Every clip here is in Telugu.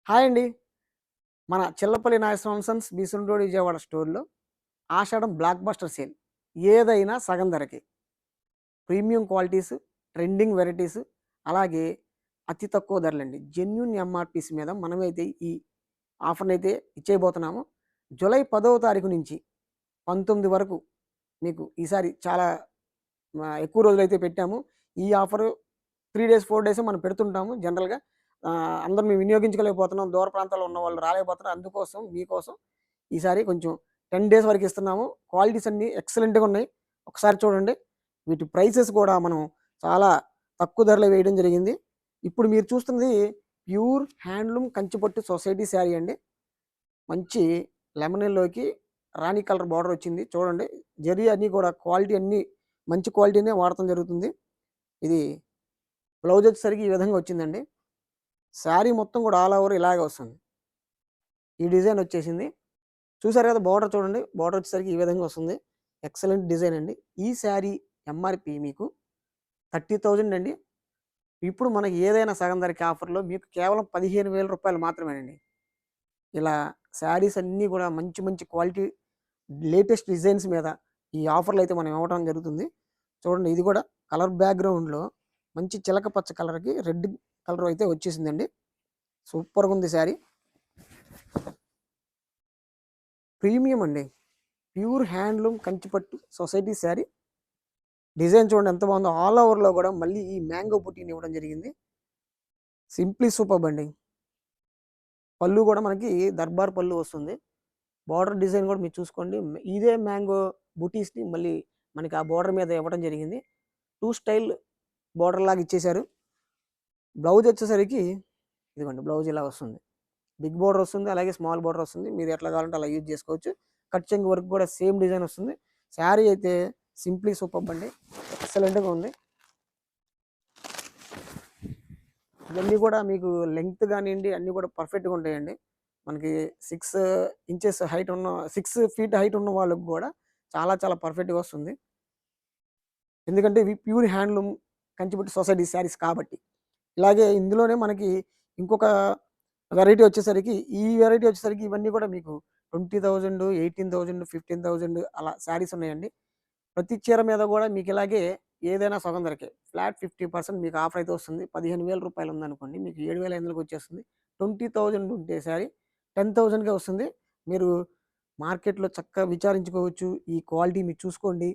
హాయ్ అండి. మన Chillapalli Nageswara Rao and sons Besant road Vijayawada స్టోర్‌లో ఆషాఢం బ్లాక్ బస్టర్ సేల్. ఏదైనా సగం ధరకే. ప్రీమియం క్వాలిటీస్, ట్రెండింగ్ వెరైటీస్, అలాగే అతి తక్కువ ధరలండి. జెన్యూన్ ఎంఆర్‌పీస్ మీద మనమైతే ఈ ఆఫర్‌నైతే ఇచ్చేయబోతున్నాము. జూలై 10వ తారీఖు నుంచి 19 వరకు మీకు ఈసారి చాలా ఎక్కువ రోజులైతే పెట్టాము. ఈ ఆఫరు 3 డేస్, 4 డేసే మనం పెడుతుంటాము జనరల్‌గా. అందరం మేము వినియోగించుకోలేకపోతున్నాం. దూర ప్రాంతాల్లో ఉన్నవాళ్ళు రాలేకపోతున్నారు. అందుకోసం మీకోసం ఈసారి కొంచెం 10 డేస్ వరకు ఇస్తున్నాము. క్వాలిటీస్ అన్నీ ఎక్సలెంట్‌గా ఉన్నాయి. ఒకసారి చూడండి. వీటి ప్రైసెస్ కూడా మనం చాలా తక్కువ ధరలో వేయడం జరిగింది. ఇప్పుడు మీరు చూస్తున్నది ప్యూర్ హ్యాండ్లూమ్ కంచిపట్టు సొసైటీ శారీ అండి. మంచి లెమన్ యెల్లోకి రాణి కలర్ బార్డర్ వచ్చింది. చూడండి. జరీ అన్నీ కూడా క్వాలిటీ అన్నీ మంచి క్వాలిటీనే వాడటం జరుగుతుంది. ఇది బ్లౌజ్ వచ్చేసరికి ఈ విధంగా వచ్చిందండి. శారీ మొత్తం కూడా ఆల్ ఓవర్ ఇలాగే వస్తుంది. ఈ డిజైన్ వచ్చేసింది. చూసారు కదా బార్డర్ చూడండి. బార్డర్ వచ్చేసరికి ఈ విధంగా వస్తుంది. ఎక్సలెంట్ డిజైన్ అండి. ఈ శారీ ఎంఆర్‌పి మీకు 30,000 అండి. ఇప్పుడు మనకి ఏదైనా సగం ధరకి ఆఫర్‌లో మీకు కేవలం రూ. 15,000 మాత్రమేనండి. ఇలా శారీస్ అన్నీ కూడా మంచి మంచి క్వాలిటీ లేటెస్ట్ డిజైన్స్ మీద ఈ ఆఫర్‌లు అయితే మనం ఇవ్వడం జరుగుతుంది. చూడండి ఇది కూడా కలర్ బ్యాక్‌గ్రౌండ్‌లో మంచి చిలక పచ్చ కలర్‌కి రెడ్ కలర్ అయితే వచ్చేసిందండి. సూపర్‌గా ఉంది శారీ. ప్రీమియం అండి. ప్యూర్ హ్యాండ్లూమ్ కంచిపట్టు సొసైటీ శారీ. డిజైన్ చూడండి ఎంత బాగుందో. ఆల్ ఓవర్‌లో కూడా మళ్ళీ ఈ మ్యాంగో బుటీని ఇవ్వడం జరిగింది. సింప్లీ సూపర్బ్ అండి. పళ్ళు కూడా మనకి దర్బార్ పళ్ళు వస్తుంది. బార్డర్ డిజైన్ కూడా మీరు చూసుకోండి. ఇదే మ్యాంగో బుటీస్‌ని మళ్ళీ మనకి ఆ బార్డర్ మీద ఇవ్వడం జరిగింది. 2 స్టైల్ బార్డర్ లాగా ఇచ్చేశారు. బ్లౌజ్ వచ్చేసరికి ఇదిగోండి బ్లౌజ్ ఇలా వస్తుంది. బిగ్ బార్డర్ వస్తుంది. అలాగే స్మాల్ బార్డర్ వస్తుంది. మీరు ఎట్లా కావాలంటే అలా యూజ్ చేసుకోవచ్చు. కట్ చెంగు వరకు కూడా సేమ్ డిజైన్ వస్తుంది. శారీ అయితే సింప్లీ సూపర్బ్ అండి. ఎక్సలెంట్‌గా ఉంది. ఇవన్నీ కూడా మీకు లెంగ్త్ గానియండి అన్నీ కూడా పర్ఫెక్ట్‌గా ఉంటాయండి. మనకి 6 ఇంచెస్ హైట్ ఉన్న 6 ఫీట్ హైట్ ఉన్న వాళ్ళకి కూడా చాలా చాలా పర్ఫెక్ట్‌గా వస్తుంది. ఎందుకంటే ఇవి ప్యూర్ హ్యాండ్లూమ్ కంచిపట్టు సొసైటీ శారీస్ కాబట్టి. ఇలాగే ఇందులోనే మనకి ఇంకొక వెరైటీ వచ్చేసరికి ఈ వెరైటీ వచ్చేసరికి ఇవన్నీ కూడా మీకు 20,000, 18,000, 15,000 అలా శారీస్ ఉన్నాయండి. ప్రతి చీర మీద కూడా మీకు ఇలాగే ఏదైనా సగం ధరకే. ఫ్లాట్ 50% మీకు ఆఫర్ అయితే వస్తుంది. రూ. 15,000 ఉందనుకోండి. మీకు 7,500కి వచ్చేస్తుంది. 20,000 ఉంటే శారీ 10,000కే వస్తుంది. మీరు మార్కెట్‌లో చక్కగా విచారించుకోవచ్చు. ఈ క్వాలిటీ మీరు చూసుకోండి.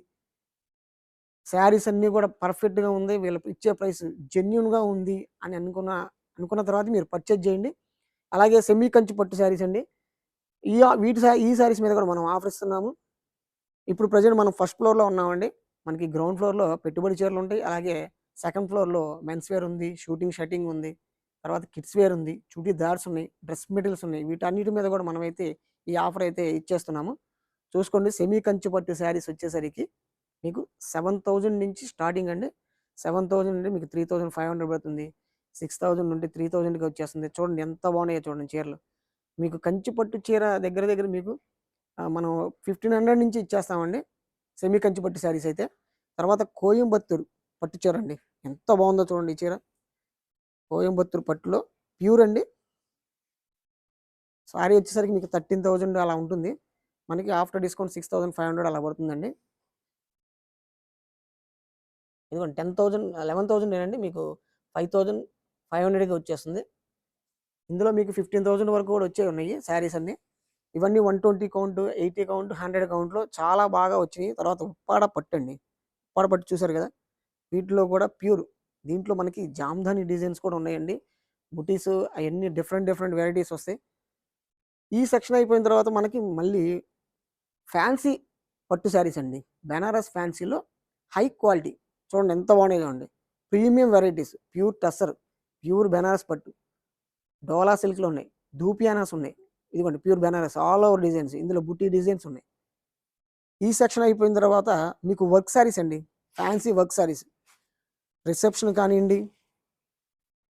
శారీస్ అన్నీ కూడా పర్ఫెక్ట్‌గా ఉంది. వీళ్ళు ఇచ్చే ప్రైస్ జెన్యూన్‌గా ఉంది అని అనుకున్న తర్వాత మీరు పర్చేజ్ చేయండి. అలాగే సెమీ కంచి పట్టు శారీస్ అండి. ఈ శారీస్ మీద కూడా మనం ఆఫర్ ఇస్తున్నాము. ఇప్పుడు ప్రెజెంట్ మనం ఫస్ట్ ఫ్లోర్‌లో ఉన్నామండి. మనకి గ్రౌండ్ ఫ్లోర్‌లో పెట్టుబడి చీరలుంటాయి. అలాగే సెకండ్ ఫ్లోర్‌లో మెన్స్ వేర్ ఉంది. షూటింగ్, షర్టింగ్ ఉంది. తర్వాత కిడ్స్ వేర్ ఉంది. చుడీదార్స్ ఉన్నాయి. డ్రెస్ మెటీరియల్స్ ఉన్నాయి. వీటన్నిటి మీద కూడా మనమైతే ఈ ఆఫర్ అయితే ఇచ్చేస్తున్నాము. చూసుకోండి సెమీ కంచి పట్టు శారీస్ వచ్చేసరికి మీకు 7,000 నుంచి స్టార్టింగ్ అండి. 7,000 నుండి మీకు 3,500 పడుతుంది. 6,000 నుండి 3,000కి వచ్చేస్తుంది. చూడండి ఎంత బాగున్నాయో చూడండి చీరలు. మీకు కంచి పట్టు చీర దగ్గర దగ్గర మీకు మనం 1,500 నుంచి ఇచ్చేస్తామండి. సెమీ కంచి పట్టు శారీస్ అయితే. తర్వాత కోయంబత్తూరు పట్టు చీర అండి. ఎంత బాగుందో చూడండి ఈ చీర. కోయంబత్తూరు పట్టులో ప్యూర్ అండి. సారీ వచ్చేసరికి మీకు 13,000 అలా ఉంటుంది. మనకి ఆఫ్టర్ డిస్కౌంట్ 6,500 అలా పడుతుందండి. ఇదిగోండి 10,000 11,000 ఏనండి మీకు 5,500కి వచ్చేస్తుంది. ఇందులో మీకు 15,000 వరకు కూడా వచ్చేవి ఉన్నాయి శారీస్ అన్నీ. ఇవన్నీ 120 కౌంట్, 80 కౌంట్, 100 కౌంట్‌లో చాలా బాగా వచ్చినాయి. తర్వాత ఉప్పాడ పట్టు అండి. ఉప్పాడ పట్టు చూసారు కదా! వీటిలో కూడా ప్యూర్. దీంట్లో మనకి జామ్దాని డిజైన్స్ కూడా ఉన్నాయండి. బుటీస్ అయన్నీ డిఫరెంట్ డిఫరెంట్ వెరైటీస్ వస్తాయి. ఈ సెక్షన్ అయిపోయిన తర్వాత మనకి మళ్ళీ ఫ్యాన్సీ పట్టు శారీస్ అండి. బెనారస్ ఫ్యాన్సీలో హై క్వాలిటీ. చూడండి ఎంత బాగున్నాయో చూడండి. Premium varieties, pure tussar, pure Banaras పట్టు, డోలా సిల్క్‌లో ఉన్నాయి. ధూపియానాస్ ఉన్నాయి. ఇదిగోండి pure Banaras all over designs. ఇందులో బుటీ డిజైన్స్ ఉన్నాయి. ఈ సెక్షన్ అయిపోయిన తర్వాత మీకు వర్క్ శారీస్ అండి. Fancy work saris. రిసెప్షన్ కానియండి,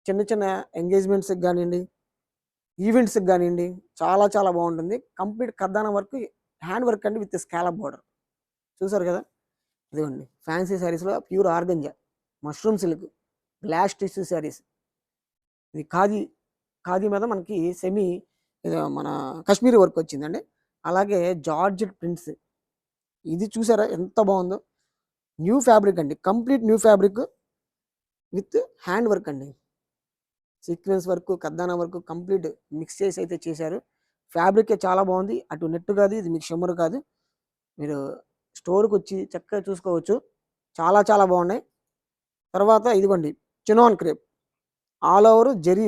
చిన్న చిన్న ఎంగేజ్‌మెంట్స్‌కి గానియండి, ఈవెంట్స్‌కి గానియండి చాలా చాలా బాగుంటుంది. కంప్లీట్ కర్దానా వర్క్, హ్యాండ్ వర్క్ అండి విత్ స్కాలప్ బోర్డర్. చూసారు కదా! ఇదిగోండి ఫ్యాన్సీ శారీస్‌లో pure organza, mushroom silk, glass tissue saris. ఇది ఖాదీ మీద మనకి సెమీ మన కాశ్మీరీ వర్క్ వచ్చిందండి. అలాగే జార్జెట్ ప్రింట్స్ ఇది చూసారా ఎంత బాగుందో! న్యూ ఫ్యాబ్రిక్ అండి. Complete new fabric with hand work అండి. సీక్వెన్స్ వర్క్, కద్దానా వర్క్ కంప్లీట్ మిక్స్ చేసి అయితే చేశారు. ఫ్యాబ్రికే చాలా బాగుంది. అటు నెట్ కాదు, ఇది మీకు షిమ్మర్ కాదు. మీరు స్టోర్‌కొచ్చి చక్కగా చూసుకోవచ్చు. చాలా చాలా బాగున్నాయి. తర్వాత ఇదిగోండి chinon crepe all over zari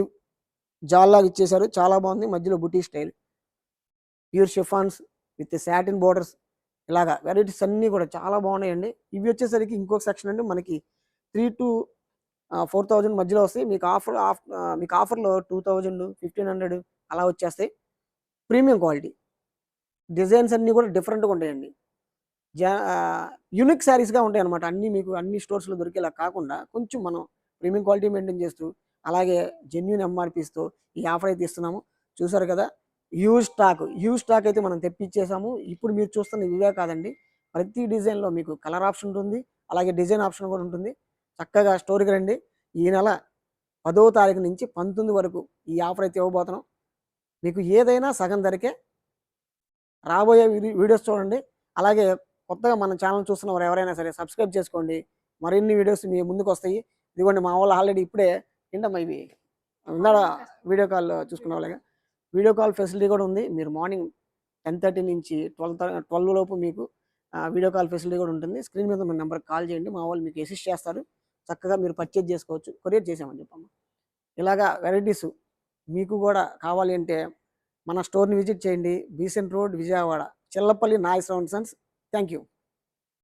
జాల్లాగా ఇచ్చేశారు. చాలా బాగుంది. మధ్యలో బుటీ style. Pure chiffons with satin borders ఇలాగా వెరైటీస్ అన్నీ కూడా చాలా బాగున్నాయండి. ఇవి వచ్చేసరికి ఇంకొక సెక్షన్ అండి మనకి 3,000-4,000 మధ్యలో వస్తాయి. మీకు ఆఫర్‌లో 2,000, 1,500 అలా వచ్చేస్తాయి. Premium quality. డిజైన్స్ అన్నీ కూడా డిఫరెంట్‌గా ఉంటాయండి. యూనిక్ శారీస్‌గా ఉంటాయన్నమాట. అన్నీ మీకు అన్ని స్టోర్స్‌లో దొరికేలా కాకుండా కొంచెం మనం ప్రీమియం క్వాలిటీ మెయింటైన్ చేస్తూ, అలాగే జెన్యూన్ ఎంఆర్‌పీస్‌తో ఈ ఆఫర్ అయితే ఇస్తున్నాము. చూసారు కదా! హ్యూజ్ స్టాక్ అయితే మనం తెప్పిచ్చేసాము. ఇప్పుడు మీరు చూస్తున్న ఇవే కాదండి. ప్రతి డిజైన్‌లో మీకు కలర్ ఆప్షన్ ఉంటుంది. అలాగే డిజైన్ ఆప్షన్ కూడా ఉంటుంది. చక్కగా స్టోర్‌కి రండి. ఈ నెల 10వ తారీఖు నుంచి 19 వరకు ఈ ఆఫర్ అయితే ఇవ్వబోతున్నాం. మీకు ఏదైనా సగం ధరకే. రాబోయే వీడియోస్ చూడండి. అలాగే కొత్తగా మన ఛానల్ చూస్తున్న వారు ఎవరైనా సరే సబ్స్క్రైబ్ చేసుకోండి. మరిన్ని వీడియోస్ మీ ముందుకొస్తాయి. ఇదిగోండి మా వాళ్ళు ఆల్రెడీ ఇప్పుడే ఏంటమ్మా ఇవి ఇందాక వీడియో కాల్ చూసుకున్న వాళ్ళేగా. వీడియో కాల్ ఫెసిలిటీ కూడా ఉంది. మీరు మార్నింగ్ 10:30 నుంచి 12 లోపు మీకు వీడియో కాల్ ఫెసిలిటీ కూడా ఉంటుంది. స్క్రీన్ మీద ఉన్న నెంబర్‌కి కాల్ చేయండి. మా వాళ్ళు మీకు అసిస్ట్ చేస్తారు. చక్కగా మీరు పర్చేజ్ చేసుకోవచ్చు. కొరియర్ చేసామని చెప్పమ్మా. ఇలాగా వెరైటీస్ మీకు కూడా కావాలి అంటే మన స్టోర్‌ని విజిట్ చేయండి. Besant road, Vijayawada. Chillapalli Nageswara Rao and sons. Thank you.